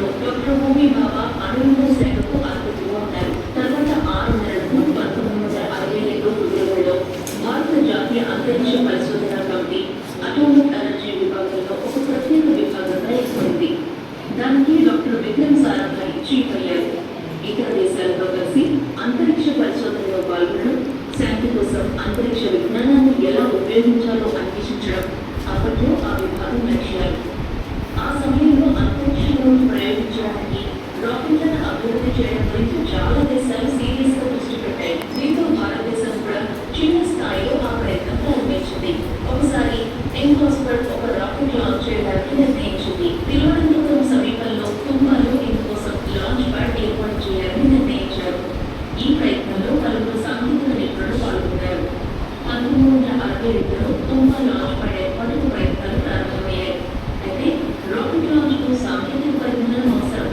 సమయంలో డాక్టర్ హోమీ బాబా అణువుల శాఖకు అధిపతిగా ఉన్నారు. తర్వాత 6 నెలలకు 1962 ఫిబ్రవరిలో భారత జాతీయ అంతరిక్ష పరిశోధన కమిటీ అటామిక్ ఎనర్జీ విభాగంలో ఒక ప్రత్యేక విభాగంగా ఏర్పడింది. దానికి డాక్టర్ విక్రమ్ సారాభాయ్ చీఫ్ అయ్యారు. ఇతర దేశాలతో కలిసి అంతరిక్ష పరిశోధనలో పాల్గొనడం, శాంతి కోసం అంతరిక్ష విజ్ఞానాన్ని ఎలా ఉపయోగించాలో అన్వేషించడం అప్పట్లో ఆ విభాగం లక్ష్యాలు. ఆ సమయంలో అంతరిక్షంలో ప్రయోగించడానికి రాకెట్లను అభివృద్ధి చేయడం గురించి చాలా దేశాలు సీరియస్ గా దృష్టి పెట్టాయి. దీంతో భారతదేశం కూడా చిన్న స్థాయిలో ఆ ప్రయత్నం ప్రారంభించింది. ఒకసారి ఎన్కాస్పర్ ఒక రాకెట్ లాంచ్ చేయడానికి నిర్ణయించింది. తిరువనంతపురం సమీపంలో తుంబాలో ఇందుకోసం లాంచ్ ప్యాడ్ ఏర్పాటు చేయాలని నిర్ణయించారు. ఈ ప్రయత్నంలో పలువురు సాంకేతిక నిపుణులు పాల్గొన్నారు. 1962లో తుంబా లాంచ్ ప్యాడ్ ఏర్పాటుకు ప్రయత్నాలు ప్రారంభమయ్యాయి. అయితే రాకెట్ లాంచ్ కు సాంకేతిక పరిజ్ఞానం అవసరం.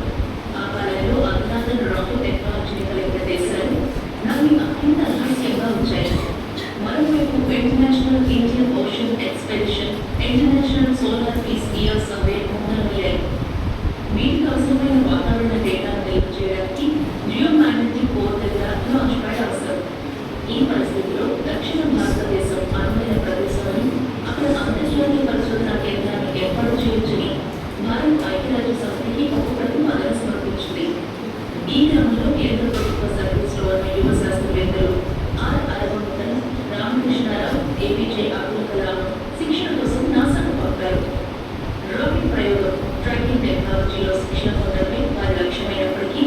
ఆ కాలంలో అధునాతన రాకెట్ టెక్నాలజీని కలిగిన దేశాలు దాన్ని అత్యంత రహస్యంగా ఉంచాయి. మరోవైపు international Indian ocean expedition, international solar peace year survey మొదలయ్యాయి. వీటికి అవసరమైన వాతావరణ డేటాను నిల్వ చేయడానికి జియోమాగ్నెటిక్ కోర్ దగ్గర లాంచ్ ప్యాడ్ అవసరం. ఈ పరిస్థితిలో దక్షిణ భారతదేశం అనువైన ప్రదేశమని, అక్కడ అంతర్జాతీయ పరిశోధన కేంద్రాన్ని ఏర్పాటు చేయొచ్చని భారత్ ఐక్యరాజ్య సమితికి ఒక ప్రతిపాదన సమర్పించింది. ఈ క్రమంలో కేంద్ర ప్రభుత్వ సర్వీసులో ఉన్న యువ శాస్త్రవేత్తలు ఆర్ అరవిందన్, రామకృష్ణారావు, ఏపీజే అబ్దుల్ కలాం శిక్షణ కోసం నాసాకు పంపారు. రాకెట్ ప్రయోగం, ట్రాకింగ్ టెక్నాలజీలో శిక్షణ పొందడమే వారి లక్ష్యమైనప్పటికీ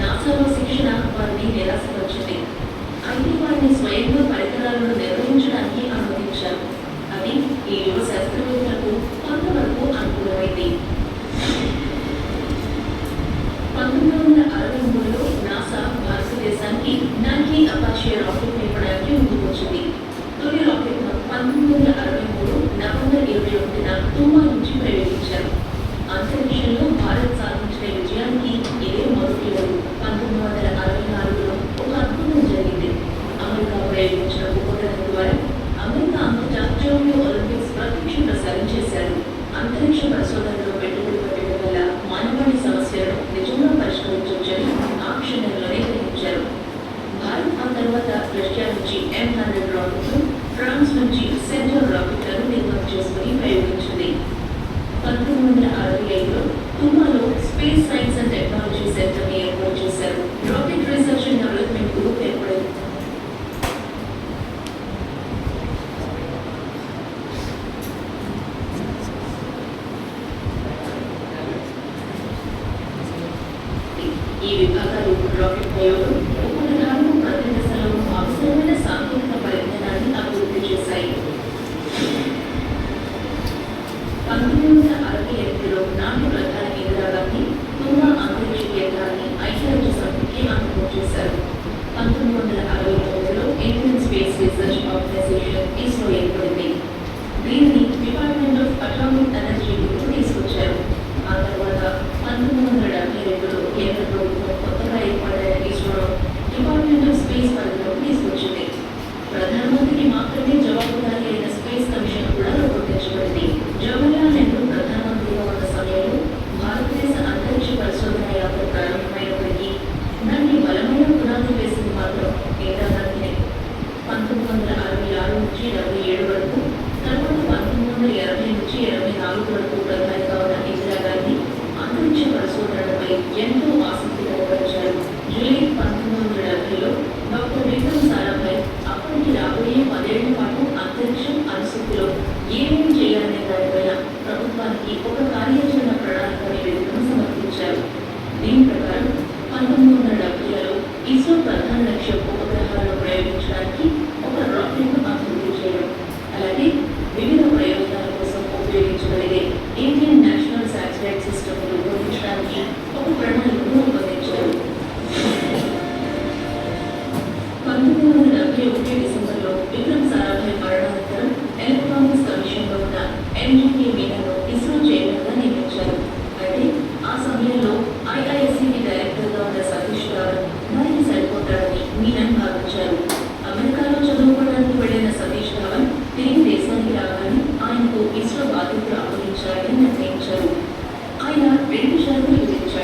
నాసాలో శిక్షణ వారిని నిరాశపరిచింది. అయితే వారిని స్వయంగా పరికరాలను నిర్వహించడానికి అనుమతించారు. అది ఈ యువ శాస్త్రవేత్తలకు కొంతవరకు అనుకూలమైంది. 1963లో నాసా భారతదేశానికి నాకి అపాచే రాకెట్ ఇవ్వడానికి ముందుకొచ్చింది. తొలి రాకెట్ను 1963 నవంబర్ 21న తుంబా నుంచి ప్రయోగించారు. అంతరిక్షంలో భారత్ సాధించిన విజయానికి ఇదే మొదటి రోజు. 1964లో ఒక అద్భుతం జరిగింది. అమెరికా ప్రయోగించిన ఉపగ్రహం ద్వారా అమెరికా అంతర్జాతీయ ఒలింపిక్స్ ప్రత్యక్ష ప్రసారం చేశారు. అంతరిక్ష పరిశోధనలో పెట్టుబడి పెట్టడం వల్ల మానవాళి సమస్యలను నిజంగా పరిష్కరించవచ్చని ఆ క్షణంలోనే గ్రహించారు. భారత్ ఆ తర్వాత రష్యా నుంచి M100 రాకెట్లు, ఫ్రాన్స్ నుంచి సెంట్రల్ రాకెట్లను నిర్మాణం చేసుకుని ప్రయోగించింది. 1965లో తుంబాలో స్పేస్ సైన్స్ అండ్ టెక్నాలజీ సెంటర్ని ఏర్పాటు చేశారు. Rocket research and development group ఏర్పడింది. ఈ విభాగాలు రాకెట్ ప్రయోగం, ఉపగ్రహాలను ప్రతి దశలో అవసరమైన సాంకేతిక పరిజ్ఞానాన్ని అభివృద్ధి చేశాయి. 1968లో నాటి ప్రధాని ఇందిరాగాంధీ తుంబా అంతరిక్ష కేంద్రాన్ని ఐక్యరాజ్య సమితికి అంకితం చేశారు. 1969లో Indian space research organisation ISRO ఏర్పడింది. దీనిని డిపార్ట్మెంట్ ఆఫ్ అటామిక్ ఎనర్జీ తీసుకొచ్చారు. ఆ తర్వాత 1972లో కేంద్ర ప్రభుత్వం కొత్తగా ఏర్పడిన ఇస్రో డిపార్ట్మెంట్ ఆఫ్ స్పేస్ పరిధిలోకి తీసుకొచ్చింది. ప్రధానమంత్రికి మాత్రమే జవాబుదారీ అయిన స్పేస్ కమిషన్ కూడా రూపొందించబడింది. జవహర్లాల్ నెహ్రూ ప్రధానమంత్రిగా ఉన్న సమయంలో భారతదేశ అంతరిక్ష పరిశోధన యాత్ర ప్రారంభమైనప్పటికీ దాన్ని బలమైన పునాది వేసింది మాత్రం ఇందిరాగాంధీనే. 1966 నుంచి 77 వరకు, తర్వాత 1980 నుంచి 84 వరకు ప్రధానిగా ఉన్న ఇందిరాగాంధీ అంతరిక్ష పరిశోధనలపై ఎంతో ఆసక్తి కనబరిచారు. జూలై 1970లో డాక్టర్ విక్రమ్ సారాభాయ్ అప్పటికి రాబోయే 10 ఏళ్ల పాటు అంతరిక్షం అనుసూతిలో ఏమేమి చేయాలనే దానిపైన ప్రభుత్వానికి ఒక కార్యాచరణ ప్రణాళిక నివేదికను సమర్పించారు. దీని ప్రకారం 1970లలో ఇస్రో ప్రధాన లక్ష్యం ఉపగ్రహాలను ప్రయోగించడానికి ఒక రాకెట్ను అభివృద్ధి చేయడం, అలాగే వివిధ ప్రయోజనాల కోసం ఉపయోగించగలిగే ఇండియన్ నేషనల్ శాటిలైట్ సిస్టమ్ రూపొందించడానికి ఒక ప్రణాళికను రూపొందించారు. 1971 డిసెంబర్లో విక్రమ్ సారాభాయ్ మరణానంతరం ఎలక్ట్రానిక్స్ కమిషన్లో ఉన్న MGK మీనాను ఇస్రో చైర్మన్గా నియమించారు. అయితే ఆ సమయంలో IISc డైరెక్టర్గా ఉన్న సతీష్ ధావన్ దానికి సరిపోతాడని మీనన్ భావించారు. అమెరికాలో చదువుకోవడానికి వెళ్లిన సతీష్ ధావన్ తిరిగి దేశానికి రాగానే ఆయనకు ఇస్రో బాధ్యతలు అప్పగించాలని నిర్ణయించారు. ఆయన 2 షరతులు విధించారు.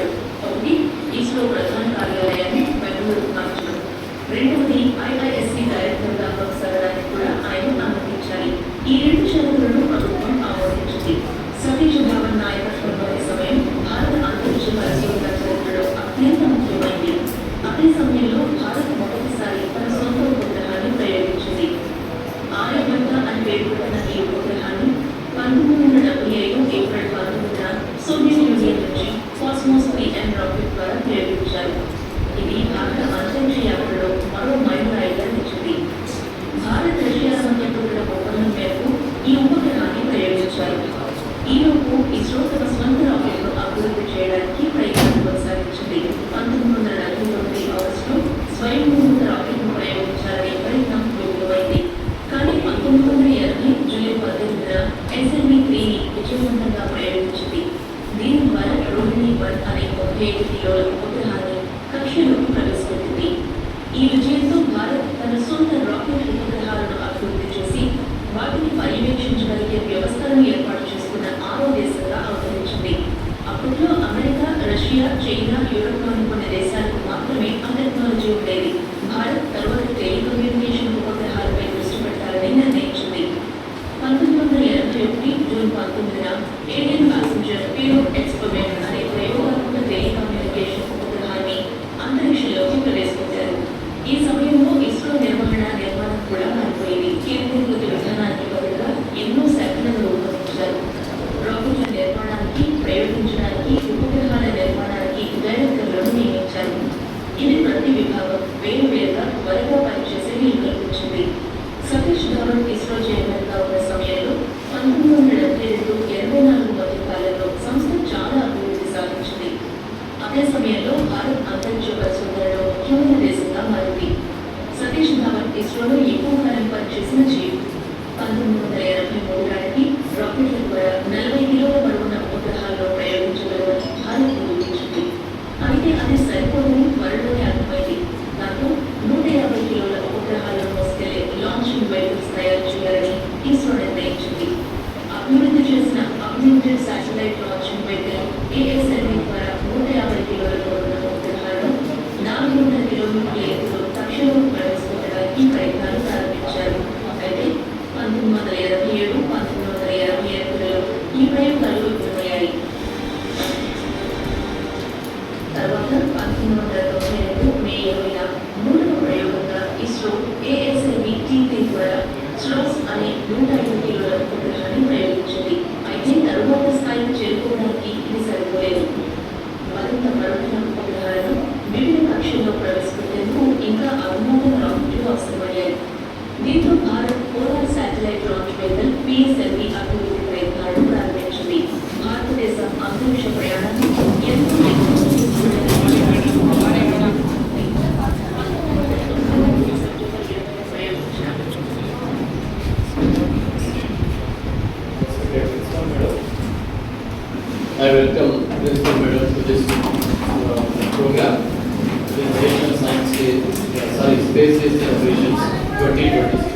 రోహిణి 3ని విజయవంతంగా ప్రయోగించింది. దీని ద్వారా రోహిణి-1 అనే 35 కిలోల ఉపగ్రహాన్ని కక్షలోకి ప్రవేశపెట్టింది. ఈ విజయంతో భారత్ తన సొంత రాకెట్ ఉపగ్రహాలను అభివృద్ధి చేసి వాటిని పర్యవేక్షించగలిగే వ్యవస్థలను ఏర్పాటు చేసుకున్న 6వ దేశంగా అవతరించింది. అప్పట్లో అమెరికా, రష్యా, చైనా, యూరోప్లోని కొన్ని దేశాలకు మాత్రమే ఆ టెక్నాలజీ ఉండేది. భారత్ తరువాత టెలికమ్యూనికేషన్ ఉపగ్రహాలపై దృష్టి పెట్టాలని నిర్ణయించింది. 1981 జూన్ 19న ఏలియన్ ప్యాసింజర్ పేలోడ్ ఎక్స్పెరిమెంట్ అనే ప్రయోగాత్మక టెలికమ్యూనికేషన్ ఉపగ్రహాన్ని అంతరిక్షంలోకి ప్రవేశపెట్టారు. ఈ సమయంలో ఇస్రో నిర్మాణం కూడా మారిపోయింది. కేంద్రీకృత విధానానికి బదులుగా ఎన్నో శాఖలను రూపొందించారు. రాకెట్ల నిర్మాణానికి, ప్రయోగించడానికి, ఉపగ్రహాల నిర్మాణానికి డైరెక్టర్లను నియమించారు. ఇది ప్రతి విభాగం వేరువేరుగా త్వరగా పనిచేసే వీలు కల్పించింది. సతీష్ ధావన్ ఇస్రో చైర్మన్గా ఉన్న సమయంలో 1972-84 మధ్య కాలంలో సంస్థ చాలా అభివృద్ధి సాధించింది. అదే సమయంలో భారత్ అంతరిక్ష పరిశోధనలో ముఖ్యమైన దేశంగా మారింది. సతీష్ ధావన్ ఇస్రోలో ఎక్కువ కాలం పనిచేసిన చీఫ్. 1983 నాటికి రాకెట్ల ద్వారా 40 కిలోల బరువున్న ఉపగ్రహాల్లో ప్రయోగించగలమని భారత్ నిరూపించింది. అయితే అది సరిపోదని త్వరలోనే అర్థమైంది. దాంతో 150 కిలోల ఉపగ్రహాలను మోసుకెళ్లే లాంచింగ్ వెహికల్స్ తయారు చేయాలని ఇస్రో నిర్ణయించింది. అభివృద్ధి చేసిన augmented satellite launching vehicle ASLV ద్వారా 150 కిలోల బరువున్న ఉపగ్రహాలను 400 కిలోమీటర్ల ఎత్తులో కక్షలోకి ప్రవేశపెట్టడానికి ప్రయత్నాలు ప్రారంభించారు. అయితే 1987, 1988లలో ఈ ప్రయోగాలు విఫలమయ్యాయి. తర్వాత 1992 మే 20న 3వ ప్రయోగంగా ఇస్రో ASLV T3 ద్వారా స్ట్రాస్ అనే 105 కిలోల ఉపగ్రహాన్ని ప్రయోగించింది. అయితే తరువాత స్థాయికి చేరుకోవడానికి ఇది సరిపోలేదు. మరింత బరువైన ఉపగ్రహాలను వివిధ కక్షల్లో ప్రవేశపెట్టేందుకు ఇంకా అధునాతన రాకెట్లు అవసరమయ్యాయి. దీంతో Bharat polar satellite launch vehicle PSLV అభివృద్ధి ప్రయత్నాలను ప్రారంభించింది. భారతదేశం అంతరిక్ష ప్రయాణాన్ని ఎంతో I welcome Principal Madam to this program, the National Science Day, Space Days Celebrations 2026.